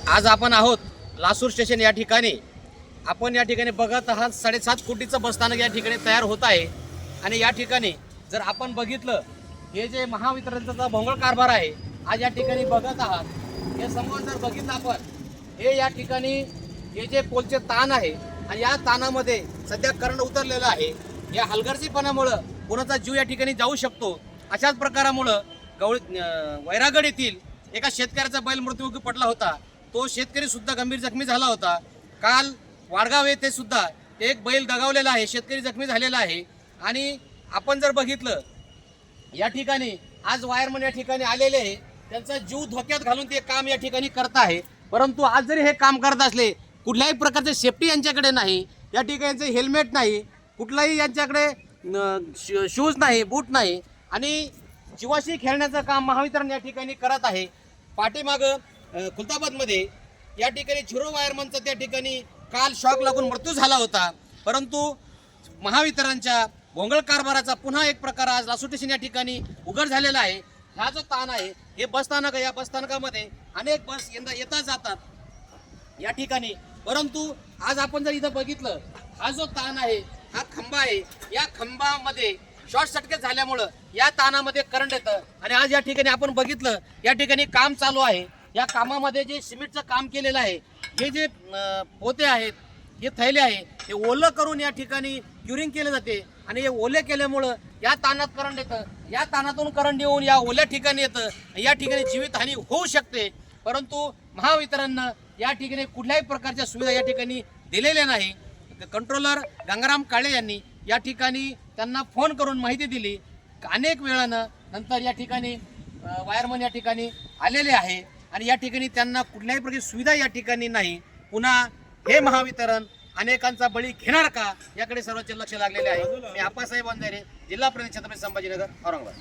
आज आपण आहोत लासूर स्टेशन या ठिकाणी. आपण या ठिकाणी बघत आहात 7.5 कोटीचं बसस्थानक या ठिकाणी तयार होत आहे. आणि या ठिकाणी जर आपण बघितलं, हे जे महावितरणचा भोंगळ कारभार आहे आज या ठिकाणी बघत आहात. हे समोर जर बघितलं आपण, हे या ठिकाणी हे जे पोलचे ताण आहे आणि या ताणामध्ये सध्या करंट उतरलेलं आहे. या हलगर्जीपणामुळं कोणाचा जीव या ठिकाणी जाऊ शकतो. अशाच प्रकारामुळं वैरागड येथील एका शेतकऱ्याचा बैल मृत्युमुखी पडला होता. तो शेतकरी सुद्धा गंभीर जखमी झाला होता. काल वाडगाव येथे सुद्धा एक बैल दगावलेला आहे, शेतकरी जखमी झालेला आहे. आणि आपण जर बघितलं या ठिकाणी आज वायरमन या ठिकाणी आलेले आहे, त्यांचा जीव धोक्यात घालून ते काम या ठिकाणी करत आहे. परंतु आज जरी हे काम करत असले, कुठल्याही प्रकारचे सेफ्टी यांच्याकडे नाही, या ठिकाणचे हेल्मेट नाही, कुठलाही यांच्याकडे शूज नाही, बूट नाही आणि जीवाशी खेळण्याचं काम महावितरण या ठिकाणी करत आहे. पाठीमागं खुलताबादमध्ये या ठिकाणी झिरो वायरमनचा त्या ठिकाणी काल शॉक लागून मृत्यू झाला होता. परंतु महावितरणच्या भोंगळ कारभाराचा पुन्हा एक प्रकार आज लासूर स्टेशन या ठिकाणी उघड झालेला आहे. हा जो ताण आहे, हे बसस्थानक आहे, या बसस्थानकामध्ये अनेक बस येतात जातात या ठिकाणी. परंतु आज आपण जर इथं बघितलं, हा जो ताण आहे, हा खंबा आहे, या खंबामध्ये शॉर्ट सर्किट झाल्यामुळं या ताणामध्ये करंट येतं. आणि आज या ठिकाणी आपण बघितलं, या ठिकाणी काम चालू आहे. या कामामध्ये जे सिमेंटचं काम केलेलं आहे, हे जे पोते आहेत, हे थैले आहे, हे ओलं करून या ठिकाणी क्युरिंग केले जाते. आणि हे ओले केल्यामुळं या ताणात करंट येतं. या ताणातून करंट येऊन या ओल्या ठिकाणी येतं. या ठिकाणी जीवितहानी होऊ शकते. परंतु महावितरणनं या ठिकाणी कुठल्याही प्रकारच्या सुविधा या ठिकाणी दिलेल्या नाही. कंट्रोलर गंगाराम काळे यांनी या ठिकाणी त्यांना फोन करून माहिती दिली. अनेक वेळानं नंतर या ठिकाणी वायरमन या ठिकाणी आलेले आहे आणि या ठिकाणी त्यांना कुठल्याही प्रकारची सुविधा या ठिकाणी नाही. पुन्हा हे महावितरण अनेकांचा बळी घेणार का, याकडे सर्वांचे लक्ष लागलेले आहे. मी आप्पासाहेब अंधारे, जिल्हा प्रतिनिधी छत्रपती संभाजीनगर, औरंगाबाद.